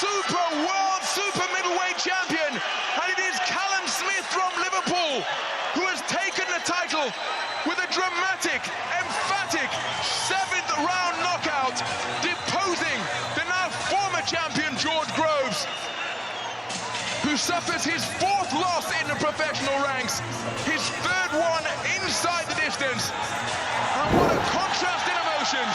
world super middleweight champion, and it is Callum Smith from Liverpool who has taken the title with a dramatic, emphatic 7th round knockout, deposing the now former champion George Groves, who suffers his 4th loss in the professional ranks, his 3rd one inside the distance. And what a contrast in emotions.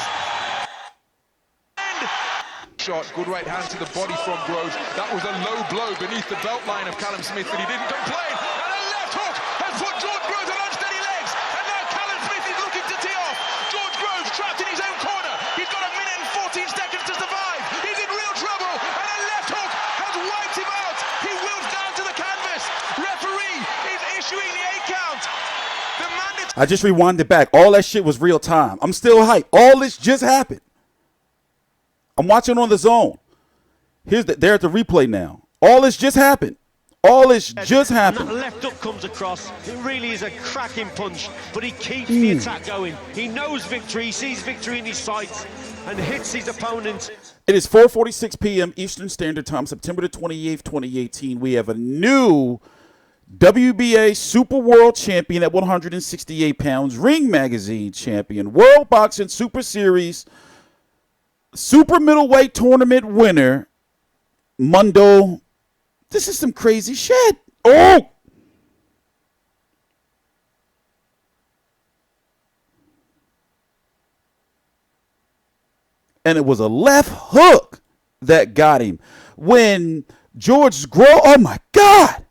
Shot, good right hand to the body from Groves. That was a low blow beneath the belt line of Callum Smith, but he didn't complain. And a left hook has put George Groves on unsteady legs. And now Callum Smith is looking to tee off. George Groves trapped in his own corner. He's got a minute and 14 seconds to survive. He's in real trouble. And a left hook has wiped him out. He wills down to the canvas. Referee is issuing the 8 count. I just rewinded back. All that shit was real time. I'm still hyped. All this just happened. I'm watching on the zone. They're at the replay now. All this just happened. All this just happened. That left hook comes across. It really is a cracking punch, but he keeps the attack going. He knows victory. He sees victory in his sights and hits his opponent. It is 4:46 p.m. Eastern Standard Time, September the 28th, 2018. We have a new WBA Super World Champion at 168 pounds, Ring Magazine Champion, World Boxing Super Series Super Middleweight Tournament winner, Mundo. This is some crazy shit. Oh! And it was a left hook that got him. When George Groves, oh my God.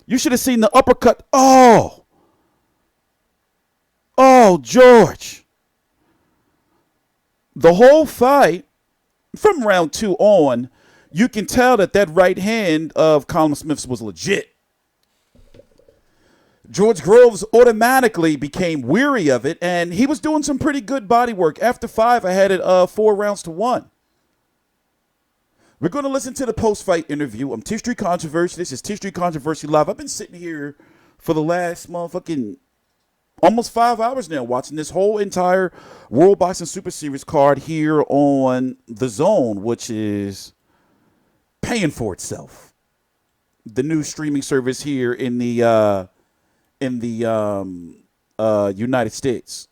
You should have seen the uppercut. Oh. Oh, George. The whole fight, from round 2 on, you can tell that right hand of Callum Smith's was legit. George Groves automatically became weary of it, and he was doing some pretty good body work. After 5, I had it 4 rounds to 1. We're going to listen to the post-fight interview. I'm TstreeT Controversy. This is TstreeT Controversy Live. I've been sitting here for the last motherfucking almost 5 hours now watching this whole entire World Boxing Super Series card here on the Zone, which is paying for itself. The new streaming service here in the United States.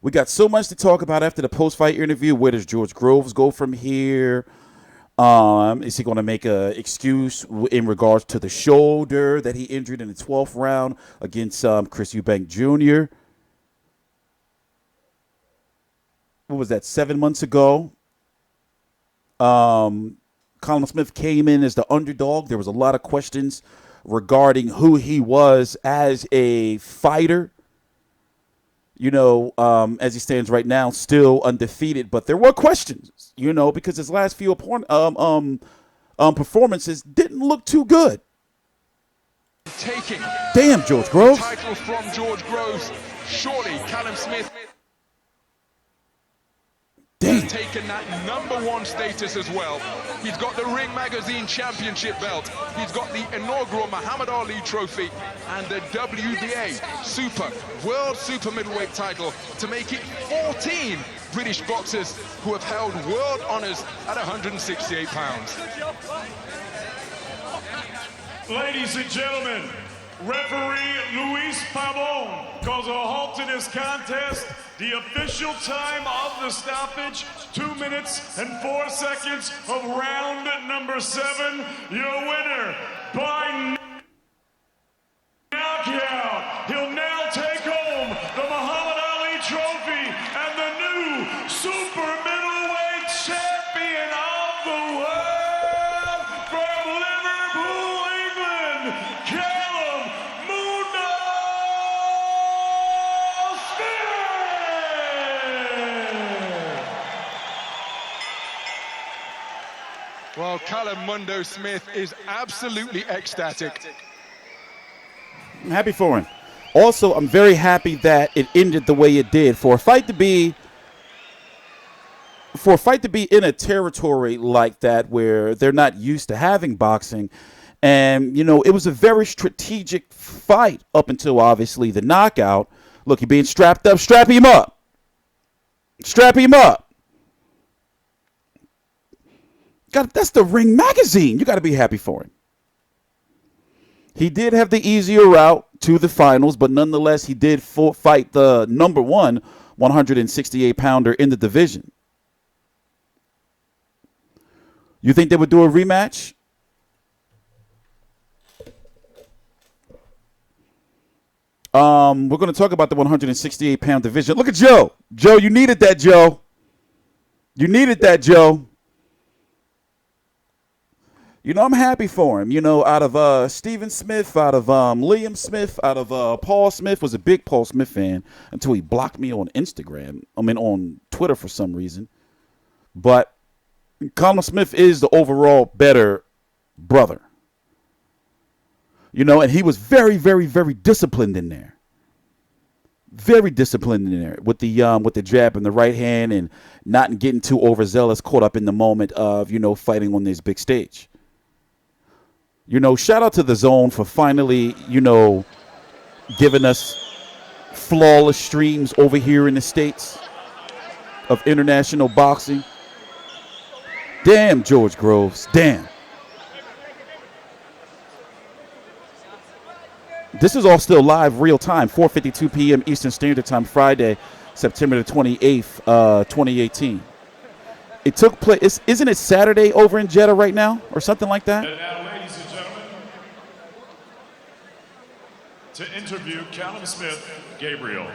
We got so much to talk about after the post-fight interview. Where does George Groves go from here? Is he going to make an excuse in regards to the shoulder that he injured in the 12th round against Chris Eubank Jr.? What was that, 7 months ago? Callum Smith came in as the underdog. There was a lot of questions regarding who he was as a fighter. You know, as he stands right now, still undefeated. But there were questions, you know, because his last few performances didn't look too good. Taking damn George Groves. Title from George Groves. Surely Callum Smith has taken that #1 status as well. He's got the Ring Magazine Championship belt. He's got the inaugural Muhammad Ali trophy and the WBA World Super Middleweight title to make it 14 British boxers who have held world honors at 168 pounds. Ladies and gentlemen, referee Luis Pavon calls a halt to this contest. The official time of the stoppage, 2 minutes and 4 seconds of round number 7. Your winner by knockout. He'll now take home the Muhammad Ali trophy and the new super middleweight champion of the world from Liverpool, England, Callum Mundo Smith. Well, Callum Mundo Smith is absolutely ecstatic. I'm happy for him. Also, I'm very happy that it ended the way it did. For a fight to be in a territory like that where they're not used to having boxing, and you know, it was a very strategic fight up until obviously the knockout. Look, he being strapped up, strap him up. Strap him up. That's the Ring magazine. You got to be happy for him. He did have the easier route to the finals, but nonetheless, he did fight the number one 168-pounder in the division. You think they would do a rematch? We're going to talk about the 168-pound division. Look at Joe. Joe, you needed that, Joe. You needed that, Joe. You know, I'm happy for him. You know, out of Stephen Smith, out of Liam Smith, out of Paul Smith, was a big Paul Smith fan until he blocked me on Instagram. On Twitter for some reason. But Callum Smith is the overall better brother. You know, and he was very, very, very disciplined in there. Very disciplined in there with the jab in the right hand and not getting too overzealous, caught up in the moment of, you know, fighting on this big stage. You know, shout out to the DAZN for finally, you know, giving us flawless streams over here in the States of international boxing. Damn, George Groves. Damn. This is all still live, real time, 4:52 p.m. Eastern Standard Time, Friday, September the 28th, 2018. It took place, isn't it Saturday over in Jeddah right now or something like that? And now, ladies and gentlemen, to interview Callum Smith, Gabriel.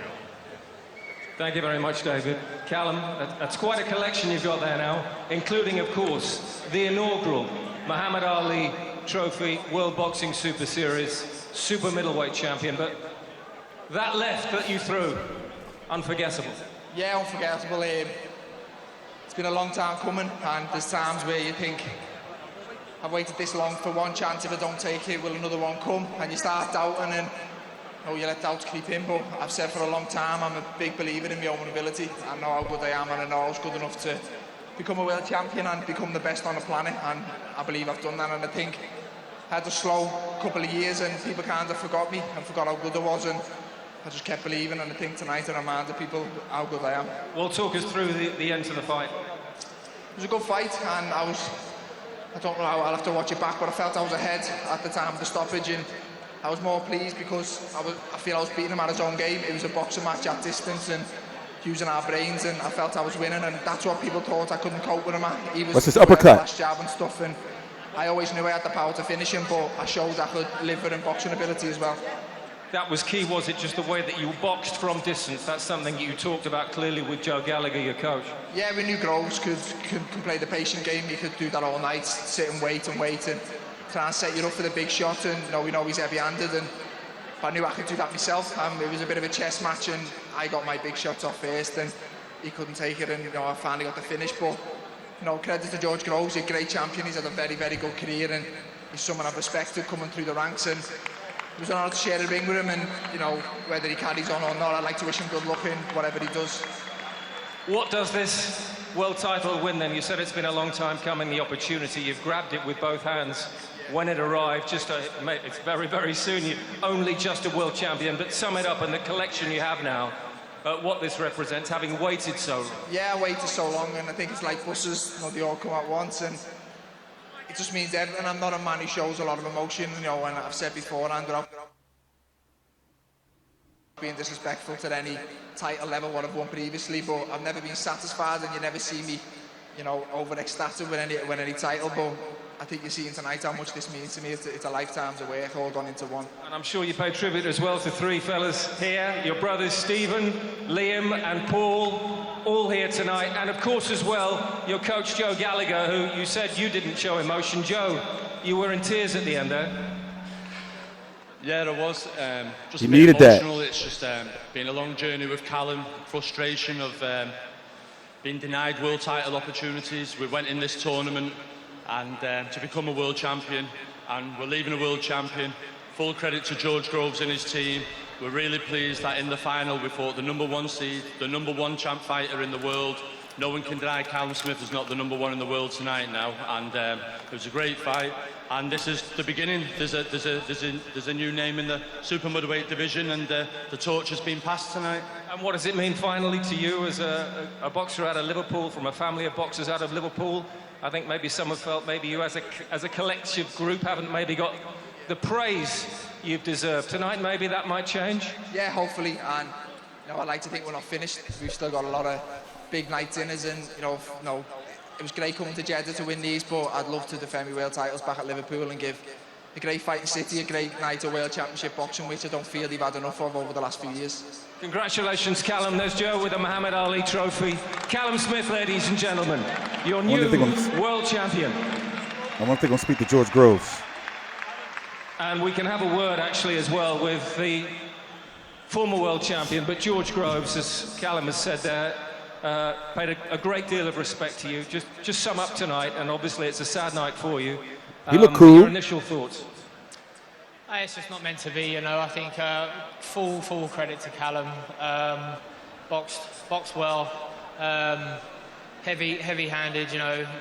Thank you very much, David. Callum, that's quite a collection you've got there now, including, of course, the inaugural Muhammad Ali Trophy World Boxing Super Series Super Middleweight Champion, but that left that you threw, unforgettable. Yeah, unforgettable. It's been a long time coming, and there's times where you think, I've waited this long for one chance, if I don't take it, will another one come? And you start doubting, and you let doubts creep in, but I've said for a long time, I'm a big believer in my own ability. I know how good I am, and I know I was good enough to become a world champion and become the best on the planet, and I believe I've done that. And I think I had a slow couple of years and people kind of forgot me and forgot how good I was, and I just kept believing, and I think tonight I reminded people how good I am. Well, talk us through the end to the fight. It was a good fight, and I don't know how, I'll have to watch it back, but I felt I was ahead at the time of the stoppage, and I was more pleased because I feel I was beating him at his own game. It was a boxing match at distance and using our brains, and I felt I was winning, and that's what people thought I couldn't cope with him at. He was What's his uppercut? Last jab and stuff, and I always knew I had the power to finish him, but I showed I could live with him boxing ability as well. That was key, was it? Just the way that you boxed from distance. That's something you talked about clearly with Joe Gallagher, your coach. Yeah, we knew Groves could play the patient game. He could do that all night, sit and wait and try and set you up for the big shot. And we know he's heavy-handed, and I knew I could do that myself. It was a bit of a chess match, and I got my big shots off first, and he couldn't take it, and I finally got the finish. But credit to George Groves, he's a great champion. He's had a very, very good career, and he's someone I've respected coming through the ranks. And it was an honour to share the ring with him, and whether he carries on or not, I'd like to wish him good luck in whatever he does. What does this world title win then? You said it's been a long time coming, the opportunity. You've grabbed it with both hands when it arrived. It's very, very soon. You're only just a world champion, but sum it up and the collection you have now, what this represents, having waited so long. Yeah, I waited so long, and I think it's like buses, they all come at once, and it just means everything. I'm not a man who shows a lot of emotion, and I've said beforehand that I've been disrespectful to any title level what I've won previously, but I've never been satisfied, and you never see me, over-ecstatic with any title, but I think you're seeing tonight how much this means to me. It's a lifetime's of work all gone into one. And I'm sure you pay tribute as well to three fellas here, your brothers Stephen, Liam and Paul, all here tonight, and of course as well, your coach Joe Gallagher, who you said you didn't show emotion. Joe, you were in tears at the end there. Yeah, it was. Just you needed emotional. that. It's just been a long journey with Callum, frustration of being denied world title opportunities. We went in this tournament and to become a world champion, and we're leaving a world champion. Full credit to George Groves and his team. We're really pleased that in the final we fought the #1 seed, the #1 champ fighter in the world. No one can deny Callum Smith is not the #1 in the world tonight now, and it was a great fight. And this is the beginning. There's a new name in the super middleweight division, and the torch has been passed tonight. And what does it mean finally to you as a boxer out of Liverpool, from a family of boxers out of Liverpool? I think maybe some have felt maybe you as a collective group haven't maybe got the praise you've deserved. Tonight maybe that might change? Yeah, hopefully, and I like to think we're not finished. We've still got a lot of big nights in us, and it was great coming to Jeddah to win these, but I'd love to defend my world titles back at Liverpool and give a great fight in City, a great night of World Championship boxing, which I don't feel they've had enough of over the last few years. Congratulations, Callum. There's Joe with the Muhammad Ali trophy. Callum Smith, ladies and gentlemen, your new world champion. I wonder if they're going to speak to George Groves. And we can have a word, actually, as well, with the former world champion, but George Groves, as Callum has said there, paid a great deal of respect to you. Just sum up tonight, and obviously it's a sad night for you. He looked cool. Your initial thoughts? It's just not meant to be, I think full credit to Callum. Boxed well, heavy-handed,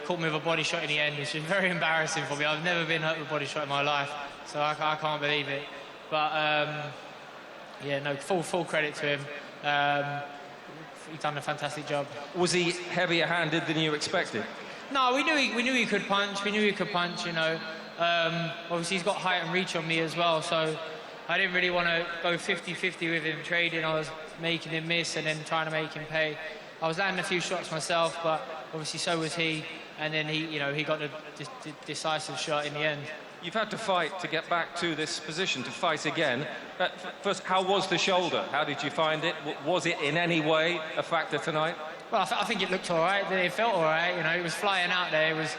caught me with a body shot in the end, which is very embarrassing for me. I've never been hurt with a body shot in my life, so I can't believe it. But full credit to him. He's done a fantastic job. Was he heavier-handed than you expected? No, we knew he could punch. Obviously, he's got height and reach on me as well, so I didn't really want to go 50-50 with him trading. I was making him miss and then trying to make him pay. I was landing a few shots myself, but obviously so was he. And then he got the decisive shot in the end. You've had to fight to get back to this position, to fight again. First, how was the shoulder? How did you find it? Was it in any way a factor tonight? Well, I think it looked all right. It felt all right. It was flying out there. It was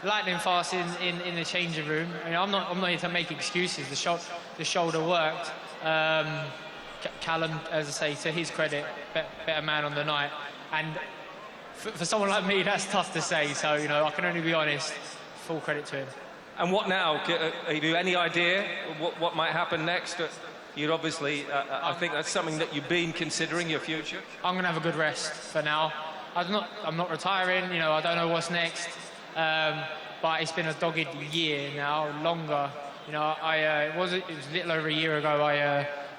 lightning fast in the changing room. I'm not here to make excuses. The shoulder worked. Callum, as I say, to his credit, better man on the night. And for someone like me, that's tough to say. So I can only be honest. Full credit to him. And what now? Have you any idea what might happen next? You'd obviously, I think that's something that you've been considering, your future. I'm going to have a good rest for now. I'm not retiring, I don't know what's next. But it's been a dogged year now, longer. It was a little over a year ago,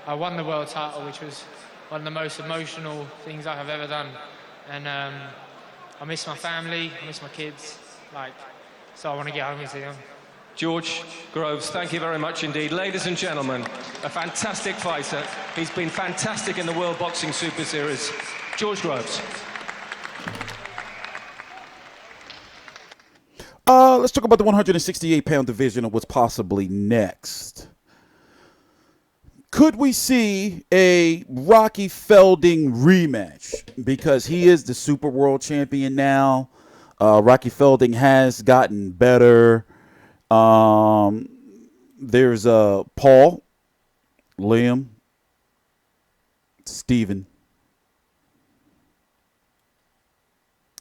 I won the world title, which was one of the most emotional things I have ever done. And I miss my family, I miss my kids, so I want to get home and see them. George Groves, thank you very much indeed. Ladies and gentlemen, a fantastic fighter. He's been fantastic in the World Boxing Super Series. George Groves. Let's talk about the 168-pound division and what's possibly next. Could we see a Rocky Felding rematch? Because he is the Super World Champion now. Rocky Felding has gotten better. There's Paul, Liam, Steven.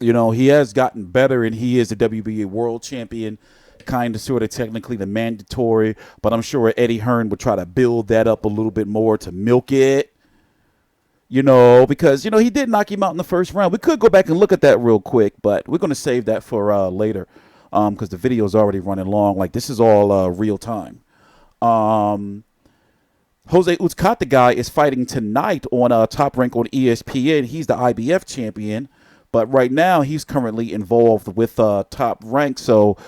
He has gotten better, and he is the WBA World Champion, kind of, sort of, technically the mandatory. But I'm sure Eddie Hearn would try to build that up a little bit more to milk it. Because, he did knock him out in the first round. We could go back and look at that real quick, but we're going to save that for later because the video is already running long. This is all real time. Jose Uzcata guy is fighting tonight on Top Rank on ESPN. He's the IBF champion, but right now he's currently involved with Top Rank. So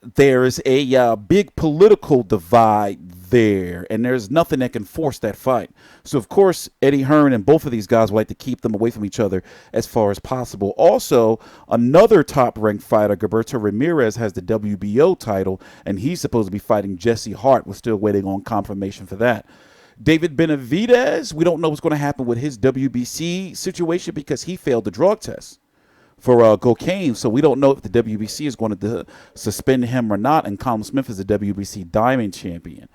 there's a big political divide there, and there's nothing that can force that fight. So, of course, Eddie Hearn and both of these guys would like to keep them away from each other as far as possible. Also, another top-ranked fighter, Gilberto Ramirez, has the WBO title, and he's supposed to be fighting Jesse Hart. We're still waiting on confirmation for that. David Benavidez, we don't know what's going to happen with his WBC situation because he failed the drug test for cocaine, so we don't know if the WBC is going to suspend him or not, and Callum Smith is the WBC Diamond Champion.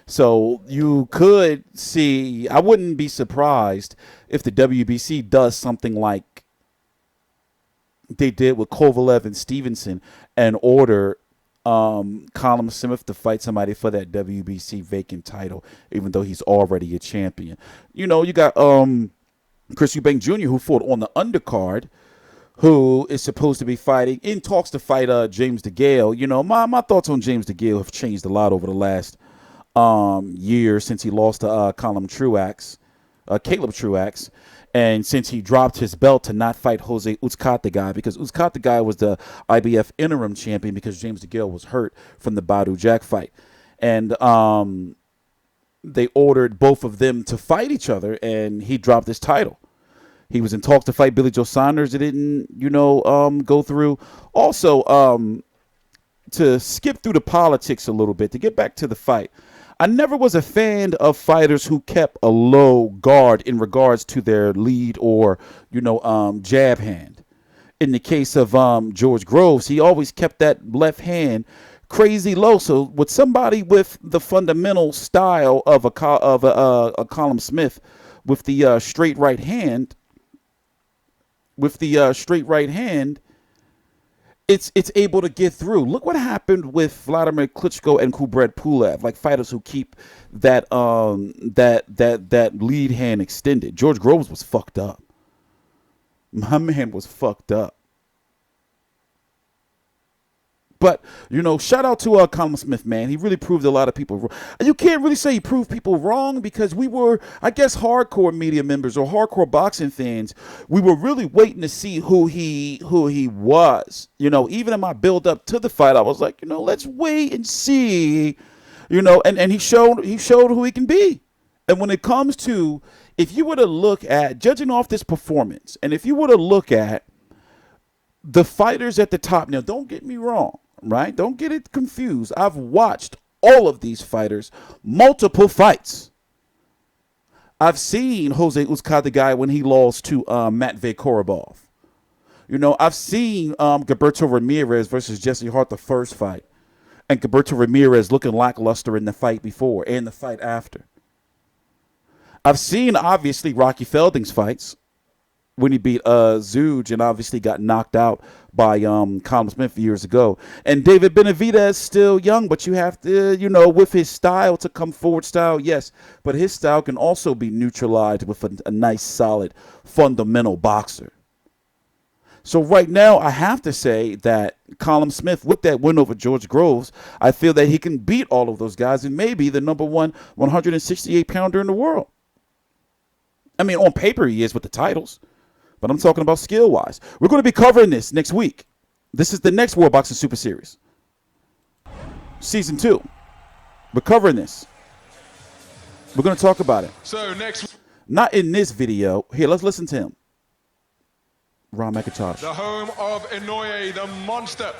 So you could see, I wouldn't be surprised if the WBC does something like they did with Kovalev and Stevenson and order Callum Smith to fight somebody for that WBC vacant title, even though he's already a champion. You got Chris Eubank Jr., who fought on the undercard, who is supposed to be fighting, in talks to fight James DeGale. My thoughts on James DeGale have changed a lot over the last year since he lost to Caleb Truax. And since he dropped his belt to not fight Jose Uzcategui, because Uzcategui was the IBF interim champion because James DeGale was hurt from the Badou Jack fight. And they ordered both of them to fight each other, and he dropped his title. He was in talks to fight Billy Joe Saunders. It didn't, go through. Also, to skip through the politics a little bit, to get back to the fight, I never was a fan of fighters who kept a low guard in regards to their lead or, jab hand. In the case of George Groves, he always kept that left hand crazy low. So with somebody with the fundamental style of a Callum Smith with the straight right hand, it's able to get through. Look what happened with Vladimir Klitschko and Kubrat Pulev, like fighters who keep that lead hand extended. George Groves was fucked up. My man was fucked up. But, shout out to Callum Smith, man. He really proved a lot of people wrong. You can't really say he proved people wrong because we were, I guess, hardcore media members or hardcore boxing fans. We were really waiting to see who he was. Even in my build up to the fight, I was like, let's wait and see. And he showed who he can be. And when it comes to, if you were to look at, judging off this performance, and if you were to look at the fighters at the top, now don't get me wrong. Right? Don't get it confused. I've watched all of these fighters, multiple fights. I've seen Jose Uzcategui when he lost to Matvey Korobov. I've seen Gilberto Ramirez versus Jesse Hart the first fight. And Gilberto Ramirez looking lackluster in the fight before and the fight after. I've seen, obviously, Rocky Felding's fights when he beat Zuge and obviously got knocked out by Callum Smith years ago. And David Benavidez still young, but you have to, with his style to come forward style, yes. But his style can also be neutralized with a nice, solid, fundamental boxer. So right now, I have to say that Callum Smith, with that win over George Groves, I feel that he can beat all of those guys and maybe the number one 168-pounder in the world. I mean, on paper, he is with the titles. But I'm talking about skill-wise. We're going to be covering this next week. This is the next World Boxing Super Series. Season 2. We're covering this. We're going to talk about it. So next... Not in this video. Here, let's listen to him. Ron McIntosh. The home of Inoue, the monster.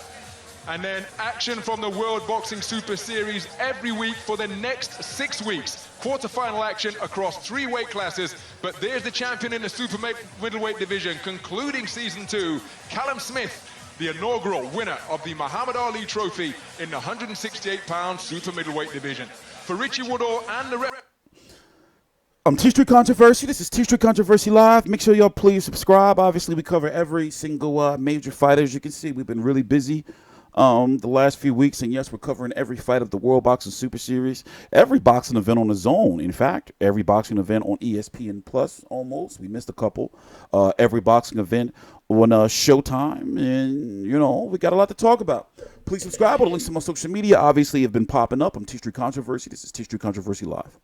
And then action from the World Boxing Super Series every week for the next 6 weeks. Quarterfinal action across 3 weight classes. But there's the champion in the super middleweight division, concluding season 2, Callum Smith, the inaugural winner of the Muhammad Ali Trophy in the 168-pound super middleweight division. For Richie Woodall and the I'm TstreeT Controversy. This is TstreeT Controversy Live. Make sure y'all please subscribe. Obviously, we cover every single major fight. As you can see, we've been really busy the last few weeks, and yes, we're covering every fight of the World Boxing Super Series, every boxing event on the Zone. In fact, every boxing event on ESPN Plus, almost. We missed a couple. Every boxing event on Showtime, and we got a lot to talk about. Please subscribe. All the links to my social media obviously have been popping up. I'm TstreeT Controversy. This is TstreeT Controversy Live.